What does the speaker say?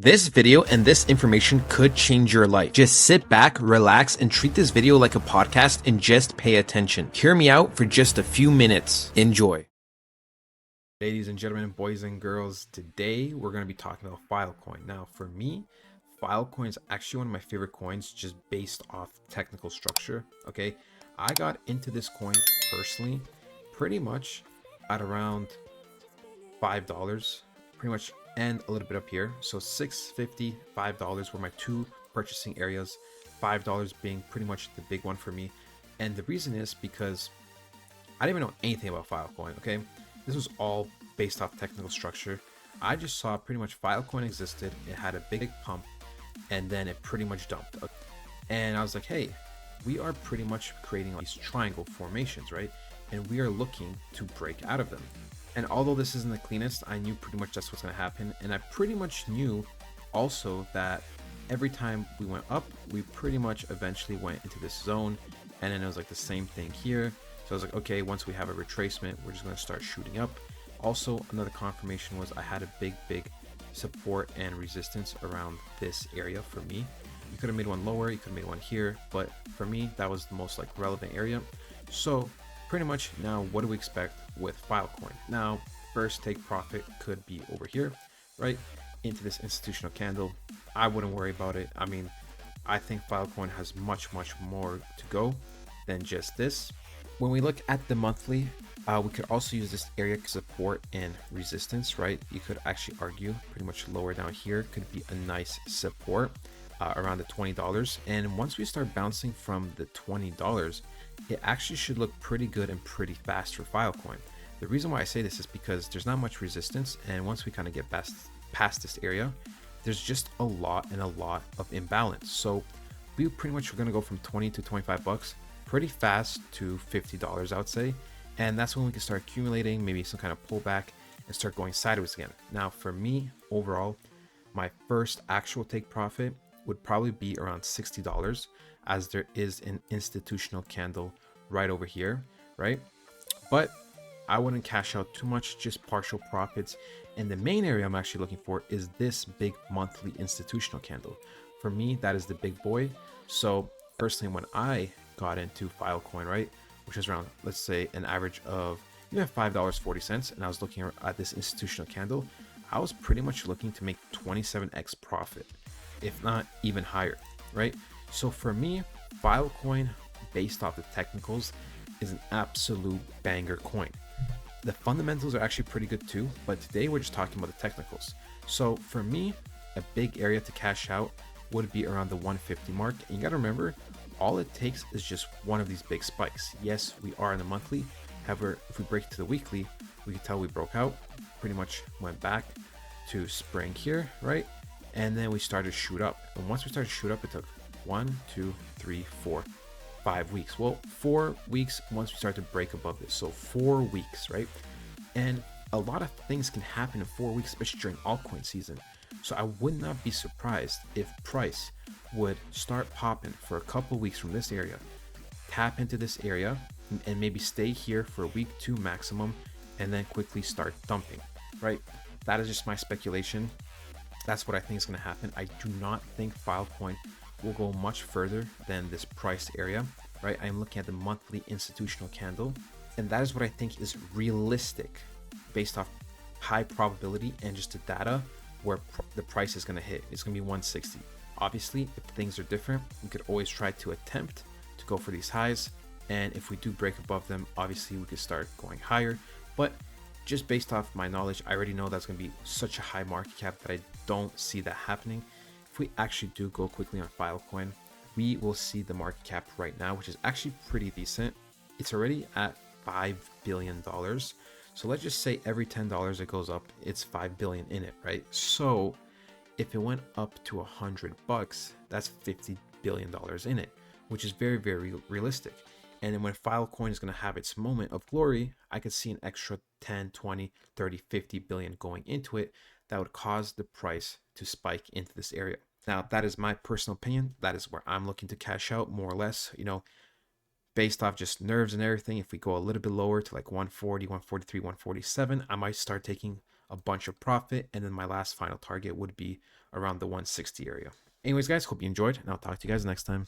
This video and this information could change your life. Just sit back, relax, and treat this video like a podcast and just pay attention. Hear me out for just a few minutes. Enjoy. Ladies and gentlemen, boys and girls, today we're going to be talking about Filecoin. Now, for me, Filecoin is actually one of my favorite coins just based off technical structure. Okay, I got into this coin personally pretty much at around $5, pretty much, and a little bit up here. So $6.50, $5 were my two purchasing areas, $5 being pretty much the big one for me. And the reason is because I didn't even know anything about Filecoin. Okay, this was all based off technical structure. I just saw pretty much Filecoin existed, it had a big pump, and then it pretty much dumped. And I was like, hey, we are pretty much creating these triangle formations, right? And we are looking to break out of them. And although this isn't the cleanest, I knew pretty much that's what's going to happen. And I pretty much knew also that every time we went up, we pretty much eventually went into this zone. And then it was like the same thing here. So I was like, okay, once we have a retracement, we're just going to start shooting up. Also, another confirmation was I had a big support and resistance around this area for me. You could have made one lower, you could have made one here, but for me, that was the most relevant area. So pretty much now, what do we expect with Filecoin? Now, first take profit could be over here, right? Into this institutional candle. I wouldn't worry about it. I mean, I think Filecoin has much more to go than just this. When we look at the monthly, we could also use this area support and resistance, right? You could actually argue pretty much lower down here could be a nice support around the $20. And once we start bouncing from the $20, it actually should look pretty good and pretty fast for Filecoin. The reason why I say this is because there's not much resistance, and once we kind of get past this area, there's just a lot of imbalance. So we pretty much are going to go from 20 to 25 bucks pretty fast to $50, I would say. And that's when we can start accumulating maybe some kind of pullback and start going sideways again. Now, for me, overall, my first actual take profit would probably be around $60, as there is an institutional candle right over here, right? But I wouldn't cash out too much, just partial profits. And the main area I'm actually looking for is this big monthly institutional candle. For me, that is the big boy. So personally, when I got into Filecoin, right, which is around, let's say, an average of even $5.40, and I was looking at this institutional candle, I was pretty much looking to make 27x profit, if not even higher, right? So for me, Filecoin, based off the technicals, is an absolute banger coin. The fundamentals are actually pretty good too, but today we're just talking about the technicals. So for me, a big area to cash out would be around the 150 mark. And you got to remember, all it takes is just one of these big spikes. Yes, we are in the monthly. However, if we break it to the weekly, we can tell we broke out, pretty much went back to spring here, right? And then we started to shoot up. And once we started to shoot up, it took 1, 2, 3, 4, 5 weeks. Well, 4 weeks once we start to break above this. So 4 weeks, right? And a lot of things can happen in 4 weeks, especially during altcoin season. So I would not be surprised if price would start popping for a couple weeks from this area, tap into this area, and maybe stay here for a week, 2 maximum, and then quickly start dumping, right? That is just my speculation. That's what I think is going to happen. I do not think Filecoin will go much further than this price area, right? I'm looking at the monthly institutional candle, and that is what I think is realistic based off high probability and just the data where the price is going to hit. It's going to be 160. Obviously, if things are different, we could always try to attempt to go for these highs. And if we do break above them, obviously we could start going higher. But just based off my knowledge, I already know that's going to be such a high market cap that I don't see that happening. If we actually do go quickly on Filecoin, we will see the market cap right now, which is actually pretty decent. It's already at $5 billion. So let's just say every $10 it goes up, it's 5 billion in it, right? So if it went up to 100 bucks, that's $50 billion in it, which is very realistic. And then when Filecoin is going to have its moment of glory, I could see an extra 10, 20, 30, 50 billion going into it that would cause the price to spike into this area. Now, that is my personal opinion. That is where I'm looking to cash out, more or less, based off just nerves and everything. If we go a little bit lower to like 140, 143, 147, I might start taking a bunch of profit. And then my last final target would be around the 160 area. Anyways, guys, hope you enjoyed, and I'll talk to you guys next time.